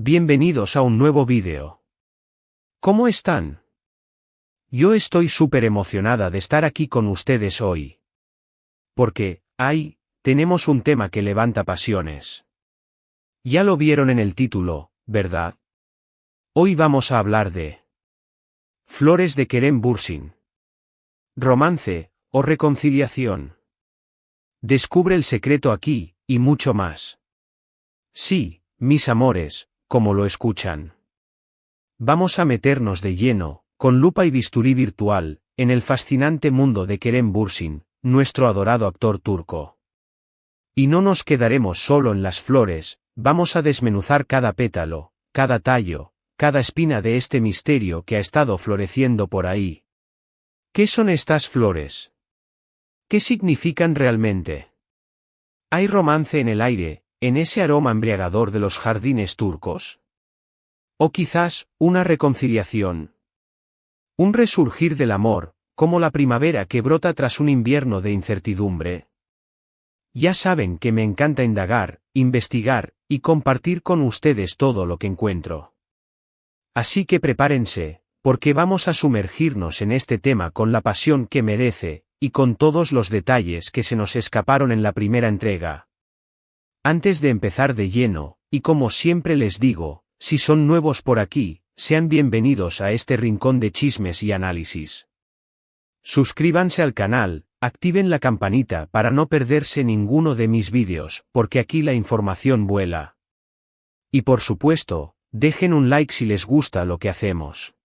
Bienvenidos a un nuevo vídeo. ¿Cómo están? Yo estoy súper emocionada de estar aquí con ustedes hoy. Porque, tenemos un tema que levanta pasiones. Ya lo vieron en el título, ¿verdad? Hoy vamos a hablar de Flores de Kerem Bürsin. Romance, o reconciliación. Descubre el secreto aquí, y mucho más. Sí, mis amores, como lo escuchan. Vamos a meternos de lleno, con lupa y bisturí virtual, en el fascinante mundo de Kerem Bürsin, nuestro adorado actor turco. Y no nos quedaremos solo en las flores, vamos a desmenuzar cada pétalo, cada tallo, cada espina de este misterio que ha estado floreciendo por ahí. ¿Qué son estas flores? ¿Qué significan realmente? ¿Hay romance en el aire, en ese aroma embriagador de los jardines turcos? ¿O quizás, una reconciliación? ¿Un resurgir del amor, como la primavera que brota tras un invierno de incertidumbre? Ya saben que me encanta indagar, investigar, y compartir con ustedes todo lo que encuentro. Así que prepárense, porque vamos a sumergirnos en este tema con la pasión que merece, y con todos los detalles que se nos escaparon en la primera entrega. Antes de empezar de lleno, y como siempre les digo, si son nuevos por aquí, sean bienvenidos a este rincón de chismes y análisis. Suscríbanse al canal, activen la campanita para no perderse ninguno de mis vídeos, porque aquí la información vuela. Y por supuesto, dejen un like si les gusta lo que hacemos.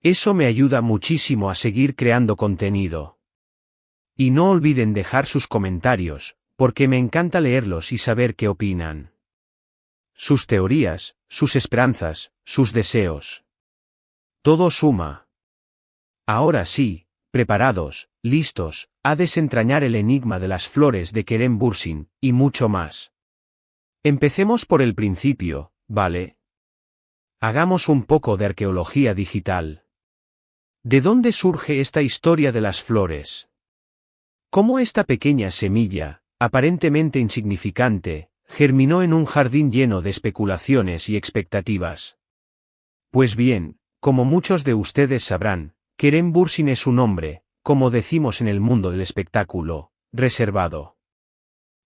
Eso me ayuda muchísimo a seguir creando contenido. Y no olviden dejar sus comentarios, porque me encanta leerlos y saber qué opinan. Sus teorías, sus esperanzas, sus deseos. Todo suma. Ahora sí, preparados, listos, a desentrañar el enigma de las flores de Kerem Bürsin, y mucho más. Empecemos por el principio, ¿vale? Hagamos un poco de arqueología digital. ¿De dónde surge esta historia de las flores? ¿Cómo esta pequeña semilla, aparentemente insignificante, germinó en un jardín lleno de especulaciones y expectativas? Pues bien, como muchos de ustedes sabrán, Kerem Bürsin es un hombre, como decimos en el mundo del espectáculo, reservado.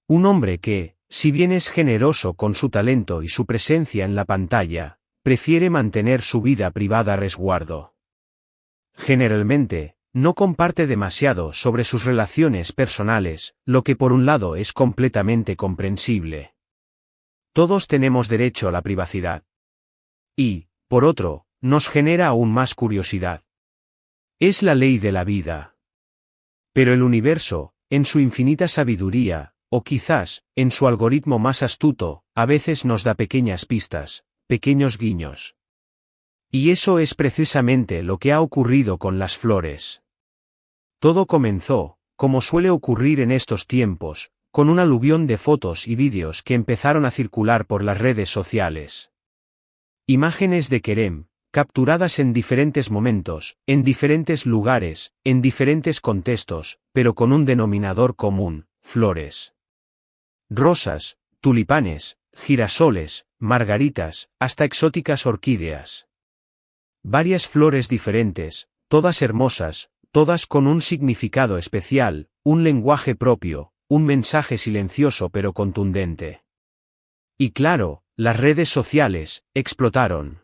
Un hombre que, si bien es generoso con su talento y su presencia en la pantalla, prefiere mantener su vida privada a resguardo. Generalmente, no comparte demasiado sobre sus relaciones personales, lo que por un lado es completamente comprensible. Todos tenemos derecho a la privacidad. Y, por otro, nos genera aún más curiosidad. Es la ley de la vida. Pero el universo, en su infinita sabiduría, o quizás, en su algoritmo más astuto, a veces nos da pequeñas pistas, pequeños guiños. Y eso es precisamente lo que ha ocurrido con las flores. Todo comenzó, como suele ocurrir en estos tiempos, con un aluvión de fotos y vídeos que empezaron a circular por las redes sociales. Imágenes de Kerem, capturadas en diferentes momentos, en diferentes lugares, en diferentes contextos, pero con un denominador común: flores. Rosas, tulipanes, girasoles, margaritas, hasta exóticas orquídeas. Varias flores diferentes, todas hermosas, todas con un significado especial, un lenguaje propio, un mensaje silencioso pero contundente. Y claro, las redes sociales explotaron.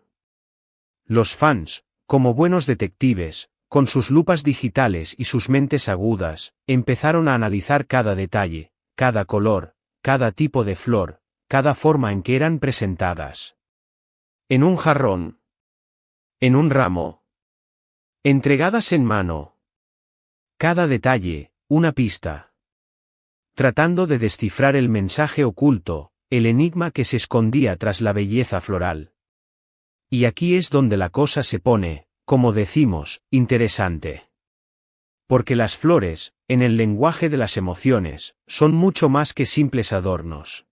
Los fans, como buenos detectives, con sus lupas digitales y sus mentes agudas, empezaron a analizar cada detalle, cada color, cada tipo de flor, cada forma en que eran presentadas. En un jarrón. En un ramo. Entregadas en mano. Cada detalle, una pista. Tratando de descifrar el mensaje oculto, el enigma que se escondía tras la belleza floral. Y aquí es donde la cosa se pone, como decimos, interesante. Porque las flores, en el lenguaje de las emociones, son mucho más que simples adornos.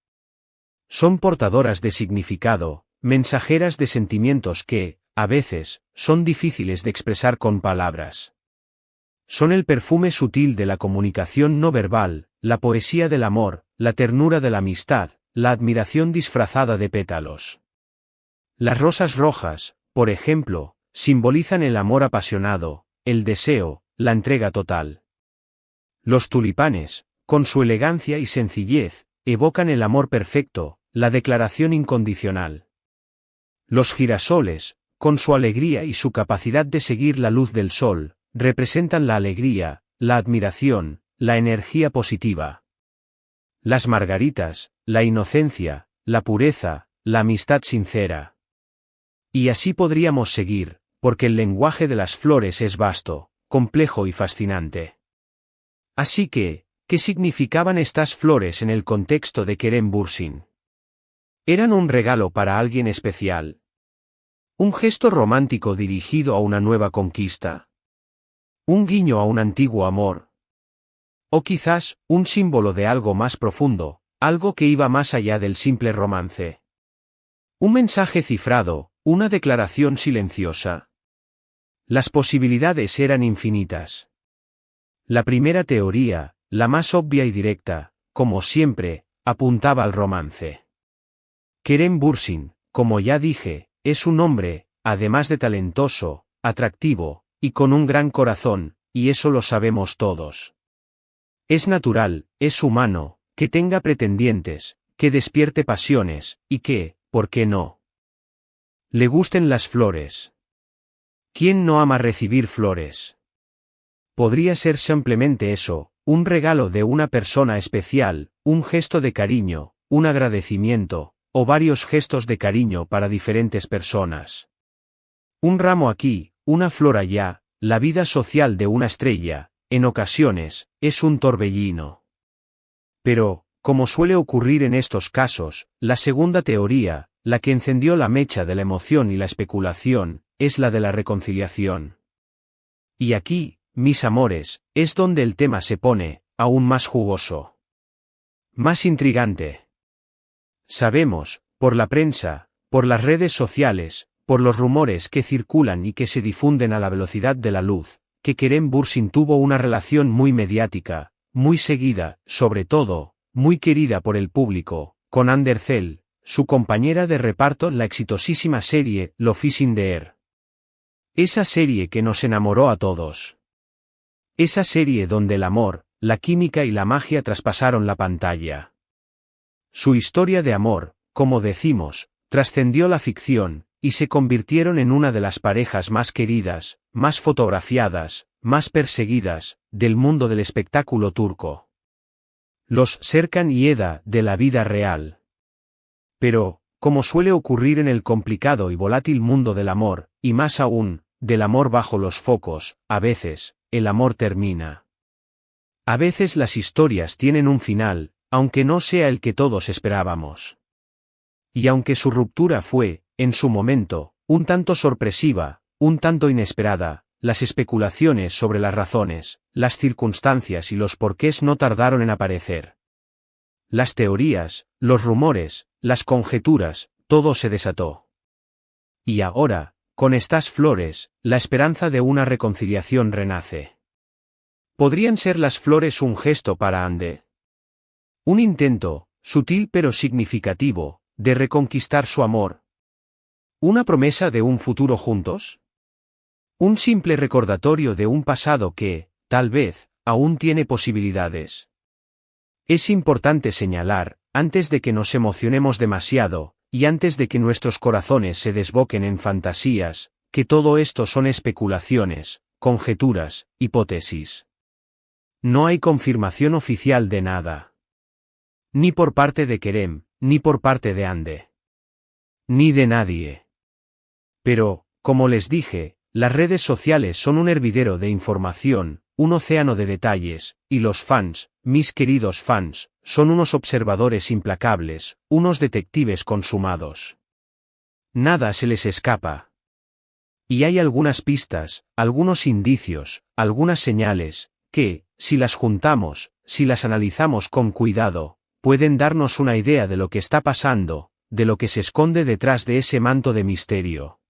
Son portadoras de significado, mensajeras de sentimientos que, a veces, son difíciles de expresar con palabras. Son el perfume sutil de la comunicación no verbal, la poesía del amor, la ternura de la amistad, la admiración disfrazada de pétalos. Las rosas rojas, por ejemplo, simbolizan el amor apasionado, el deseo, la entrega total. Los tulipanes, con su elegancia y sencillez, evocan el amor perfecto, la declaración incondicional. Los girasoles, con su alegría y su capacidad de seguir la luz del sol, representan la alegría, la admiración, la energía positiva. Las margaritas, la inocencia, la pureza, la amistad sincera. Y así podríamos seguir, porque el lenguaje de las flores es vasto, complejo y fascinante. Así que, ¿qué significaban estas flores en el contexto de Kerem Bürsin? ¿Eran un regalo para alguien especial? ¿Un gesto romántico dirigido a una nueva conquista? ¿Un guiño a un antiguo amor? ¿O quizás, un símbolo de algo más profundo, algo que iba más allá del simple romance? ¿Un mensaje cifrado, una declaración silenciosa? Las posibilidades eran infinitas. La primera teoría, la más obvia y directa, como siempre, apuntaba al romance. Kerem Bürsin, como ya dije, es un hombre, además de talentoso, atractivo, y con un gran corazón, y eso lo sabemos todos. Es natural, es humano, que tenga pretendientes, que despierte pasiones, y que, ¿por qué no?, le gusten las flores. ¿Quién no ama recibir flores? Podría ser simplemente eso, un regalo de una persona especial, un gesto de cariño, un agradecimiento, o varios gestos de cariño para diferentes personas. Un ramo aquí, una flor allá, la vida social de una estrella, en ocasiones, es un torbellino. Pero, como suele ocurrir en estos casos, la segunda teoría, la que encendió la mecha de la emoción y la especulación, es la de la reconciliación. Y aquí, mis amores, es donde el tema se pone, aún más jugoso. Más intrigante. Sabemos, por la prensa, por las redes sociales, por los rumores que circulan y que se difunden a la velocidad de la luz, que Kerem Bürsin tuvo una relación muy mediática, muy seguida, sobre todo, muy querida por el público, con Hande Erçel, su compañera de reparto en la exitosísima serie L'Office in the Air. Esa serie que nos enamoró a todos. Esa serie donde el amor, la química y la magia traspasaron la pantalla. Su historia de amor, como decimos, trascendió la ficción, y se convirtieron en una de las parejas más queridas, más fotografiadas, más perseguidas, del mundo del espectáculo turco. Los Serkan y Eda de la vida real. Pero, como suele ocurrir en el complicado y volátil mundo del amor, y más aún, del amor bajo los focos, a veces, el amor termina. A veces las historias tienen un final, aunque no sea el que todos esperábamos. Y aunque su ruptura fue, en su momento, un tanto sorpresiva, un tanto inesperada, las especulaciones sobre las razones, las circunstancias y los porqués no tardaron en aparecer. Las teorías, los rumores, las conjeturas, todo se desató. Y ahora, con estas flores, la esperanza de una reconciliación renace. ¿Podrían ser las flores un gesto para Hande? Un intento, sutil pero significativo, de reconquistar su amor. ¿Una promesa de un futuro juntos? ¿Un simple recordatorio de un pasado que, tal vez, aún tiene posibilidades? Es importante señalar, antes de que nos emocionemos demasiado, y antes de que nuestros corazones se desboquen en fantasías, que todo esto son especulaciones, conjeturas, hipótesis. No hay confirmación oficial de nada. Ni por parte de Kerem, ni por parte de Hande. Ni de nadie. Pero, como les dije, las redes sociales son un hervidero de información, un océano de detalles, y los fans, mis queridos fans, son unos observadores implacables, unos detectives consumados. Nada se les escapa. Y hay algunas pistas, algunos indicios, algunas señales, que, si las juntamos, si las analizamos con cuidado, pueden darnos una idea de lo que está pasando, de lo que se esconde detrás de ese manto de misterio.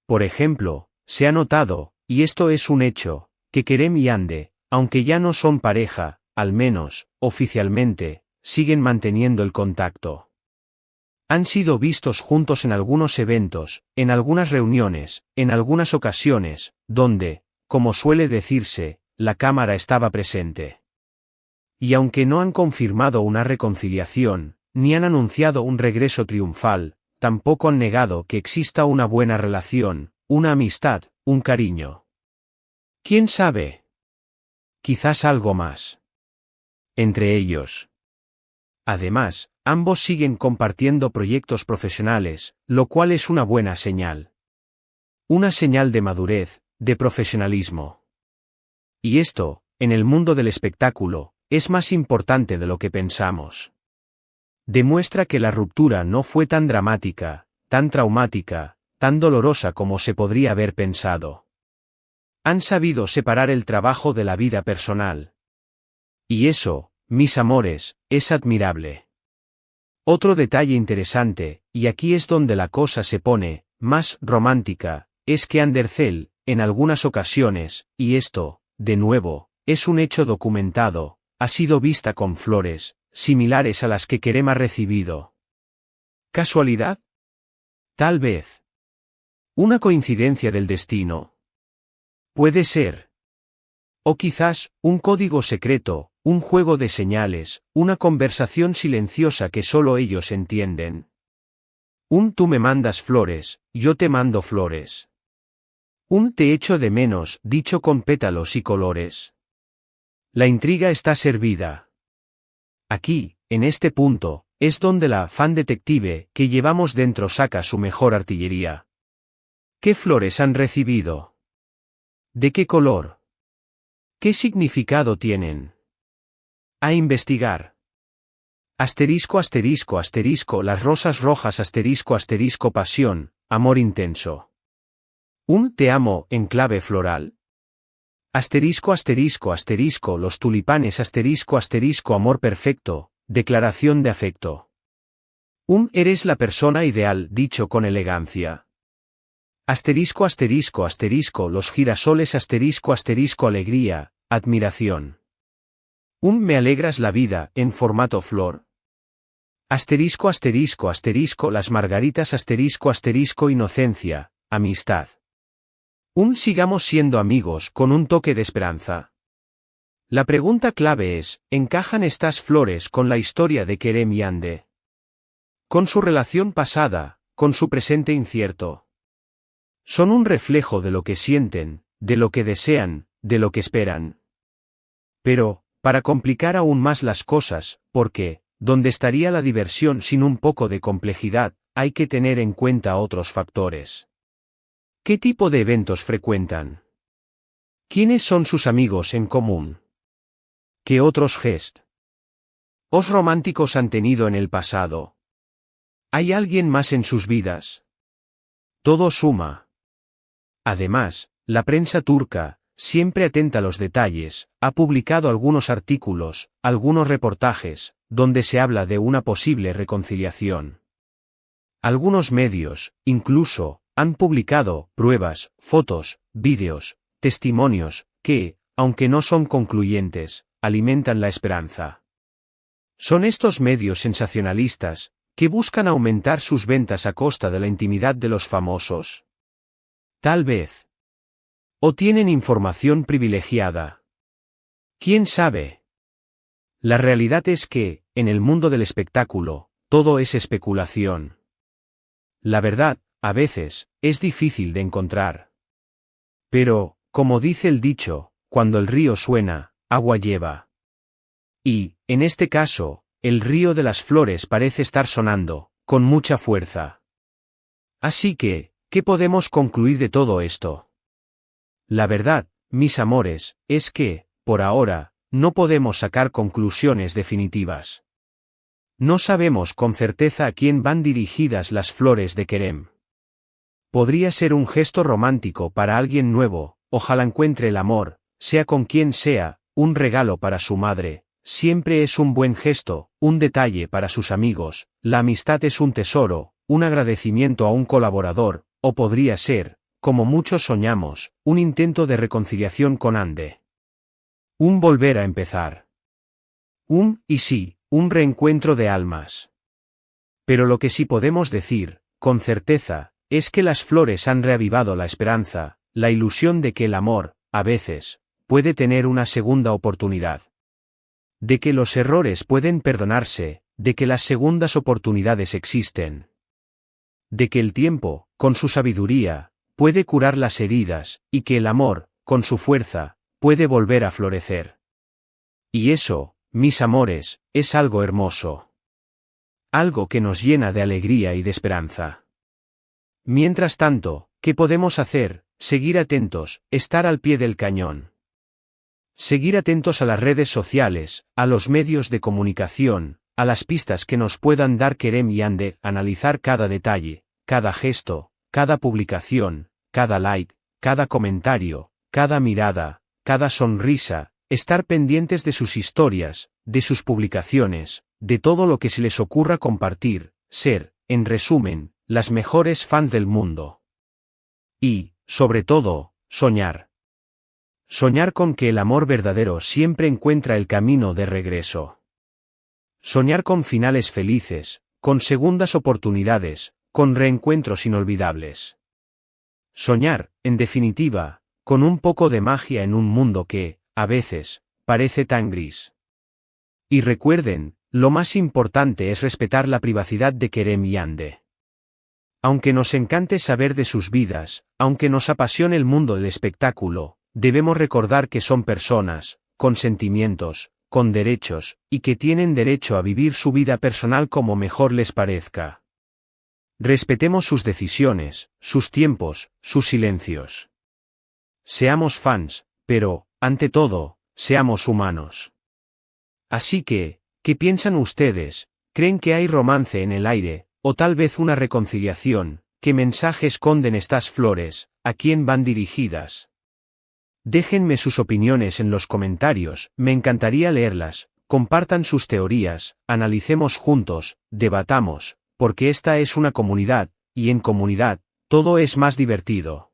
Por ejemplo, se ha notado, y esto es un hecho, que Kerem y Hande, aunque ya no son pareja, al menos, oficialmente, siguen manteniendo el contacto. Han sido vistos juntos en algunos eventos, en algunas reuniones, en algunas ocasiones, donde, como suele decirse, la cámara estaba presente. Y aunque no han confirmado una reconciliación, ni han anunciado un regreso triunfal, tampoco han negado que exista una buena relación, una amistad, un cariño. ¿Quién sabe? Quizás algo más. Entre ellos. Además, ambos siguen compartiendo proyectos profesionales, lo cual es una buena señal. Una señal de madurez, de profesionalismo. Y esto, en el mundo del espectáculo, es más importante de lo que pensamos. Demuestra que la ruptura no fue tan dramática, tan traumática, tan dolorosa como se podría haber pensado. Han sabido separar el trabajo de la vida personal. Y eso, mis amores, es admirable. Otro detalle interesante, y aquí es donde la cosa se pone más romántica, es que Andercel, en algunas ocasiones, y esto, de nuevo, es un hecho documentado, ha sido vista con flores, similares a las que Kerem ha recibido. ¿Casualidad? Tal vez. ¿Una coincidencia del destino? Puede ser. O quizás, un código secreto, un juego de señales, una conversación silenciosa que solo ellos entienden. Tú me mandas flores, yo te mando flores. Te echo de menos, dicho con pétalos y colores. La intriga está servida. Aquí, en este punto, es donde la fan detective que llevamos dentro saca su mejor artillería. ¿Qué flores han recibido? ¿De qué color? ¿Qué significado tienen? A investigar. Asterisco asterisco asterisco las rosas rojas asterisco asterisco pasión, amor intenso. Te amo en clave floral. Asterisco asterisco asterisco los tulipanes asterisco asterisco amor perfecto, declaración de afecto. Eres la persona ideal dicho con elegancia. Asterisco asterisco asterisco los girasoles asterisco asterisco alegría, admiración. Me alegras la vida en formato flor. Asterisco asterisco asterisco las margaritas asterisco asterisco inocencia, amistad. Sigamos siendo amigos con un toque de esperanza. La pregunta clave es, ¿encajan estas flores con la historia de Kerem y Hande? Con su relación pasada, con su presente incierto. Son un reflejo de lo que sienten, de lo que desean, de lo que esperan. Pero, para complicar aún más las cosas, porque, ¿dónde estaría la diversión sin un poco de complejidad? Hay que tener en cuenta otros factores. ¿Qué tipo de eventos frecuentan? ¿Quiénes son sus amigos en común? ¿Qué otros gestos románticos han tenido en el pasado? ¿Hay alguien más en sus vidas? Todo suma. Además, la prensa turca, siempre atenta a los detalles, ha publicado algunos artículos, algunos reportajes, donde se habla de una posible reconciliación. Algunos medios, incluso, han publicado pruebas, fotos, vídeos, testimonios, que, aunque no son concluyentes, alimentan la esperanza. Son estos medios sensacionalistas, que buscan aumentar sus ventas a costa de la intimidad de los famosos. Tal vez. O tienen información privilegiada. ¿Quién sabe? La realidad es que, en el mundo del espectáculo, todo es especulación. La verdad, a veces, es difícil de encontrar. Pero, como dice el dicho, cuando el río suena, agua lleva. Y, en este caso, el río de las flores parece estar sonando, con mucha fuerza. Así que, ¿qué podemos concluir de todo esto? La verdad, mis amores, es que, por ahora, no podemos sacar conclusiones definitivas. No sabemos con certeza a quién van dirigidas las flores de Kerem. Podría ser un gesto romántico para alguien nuevo, ojalá encuentre el amor, sea con quien sea, un regalo para su madre, siempre es un buen gesto, un detalle para sus amigos, la amistad es un tesoro, un agradecimiento a un colaborador, o podría ser, como muchos soñamos, un intento de reconciliación con Hande. Un volver a empezar. Y sí, un reencuentro de almas. Pero lo que sí podemos decir, con certeza, es que las flores han reavivado la esperanza, la ilusión de que el amor, a veces, puede tener una segunda oportunidad. De que los errores pueden perdonarse, de que las segundas oportunidades existen. De que el tiempo, con su sabiduría, puede curar las heridas, y que el amor, con su fuerza, puede volver a florecer. Y eso, mis amores, es algo hermoso. Algo que nos llena de alegría y de esperanza. Mientras tanto, ¿qué podemos hacer? Seguir atentos, estar al pie del cañón. Seguir atentos a las redes sociales, a los medios de comunicación, a las pistas que nos puedan dar Kerem y Yandé, analizar cada detalle, cada gesto, cada publicación, cada like, cada comentario, cada mirada, cada sonrisa, estar pendientes de sus historias, de sus publicaciones, de todo lo que se les ocurra compartir, ser, en resumen, las mejores fans del mundo. Y, sobre todo, soñar. Soñar con que el amor verdadero siempre encuentra el camino de regreso. Soñar con finales felices, con segundas oportunidades, con reencuentros inolvidables. Soñar, en definitiva, con un poco de magia en un mundo que, a veces, parece tan gris. Y recuerden, lo más importante es respetar la privacidad de Kerem y Yandé. Aunque nos encante saber de sus vidas, aunque nos apasione el mundo del espectáculo, debemos recordar que son personas, con sentimientos, con derechos, y que tienen derecho a vivir su vida personal como mejor les parezca. Respetemos sus decisiones, sus tiempos, sus silencios. Seamos fans, pero, ante todo, seamos humanos. Así que, ¿qué piensan ustedes? ¿Creen que hay romance en el aire, o tal vez una reconciliación? ¿Qué mensaje esconden estas flores? ¿A quién van dirigidas? Déjenme sus opiniones en los comentarios, me encantaría leerlas, compartan sus teorías, analicemos juntos, debatamos, porque esta es una comunidad, y en comunidad, todo es más divertido.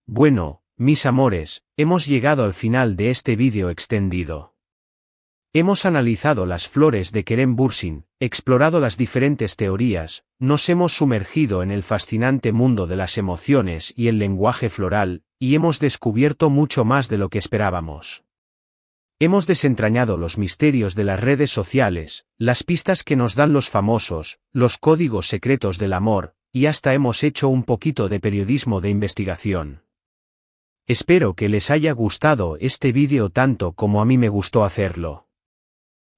Bueno, mis amores, hemos llegado al final de este vídeo extendido. Hemos analizado las flores de Kerem Bürsin, explorado las diferentes teorías, nos hemos sumergido en el fascinante mundo de las emociones y el lenguaje floral, y hemos descubierto mucho más de lo que esperábamos. Hemos desentrañado los misterios de las redes sociales, las pistas que nos dan los famosos, los códigos secretos del amor, y hasta hemos hecho un poquito de periodismo de investigación. Espero que les haya gustado este vídeo tanto como a mí me gustó hacerlo.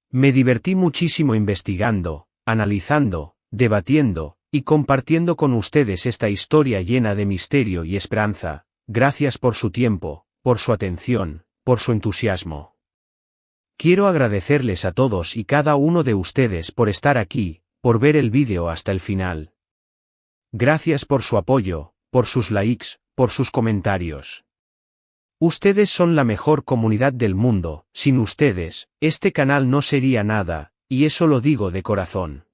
Me divertí muchísimo investigando, analizando, debatiendo, y compartiendo con ustedes esta historia llena de misterio y esperanza. Gracias por su tiempo, por su atención, por su entusiasmo. Quiero agradecerles a todos y cada uno de ustedes por estar aquí, por ver el vídeo hasta el final. Gracias por su apoyo, por sus likes, por sus comentarios. Ustedes son la mejor comunidad del mundo, sin ustedes, este canal no sería nada, y eso lo digo de corazón.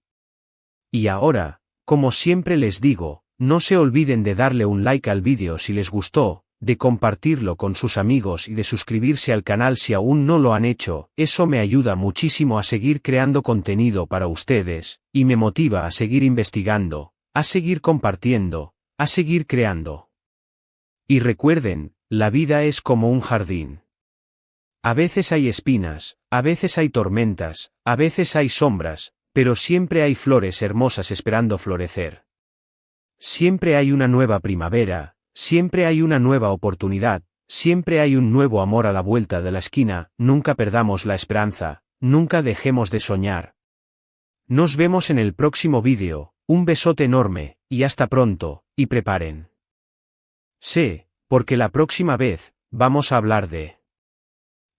Y ahora, como siempre les digo, no se olviden de darle un like al vídeo si les gustó, de compartirlo con sus amigos y de suscribirse al canal si aún no lo han hecho, eso me ayuda muchísimo a seguir creando contenido para ustedes, y me motiva a seguir investigando, a seguir compartiendo, a seguir creando. Y recuerden, la vida es como un jardín. A veces hay espinas, a veces hay tormentas, a veces hay sombras, pero siempre hay flores hermosas esperando florecer. Siempre hay una nueva primavera, siempre hay una nueva oportunidad, siempre hay un nuevo amor a la vuelta de la esquina, nunca perdamos la esperanza, nunca dejemos de soñar. Nos vemos en el próximo vídeo, un besote enorme, y hasta pronto, y preparen. Sé, porque la próxima vez, vamos a hablar de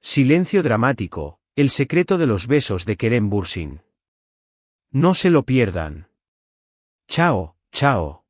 Silencio dramático, el secreto de los besos de Kerem Bürsin. No se lo pierdan. Chao, chao.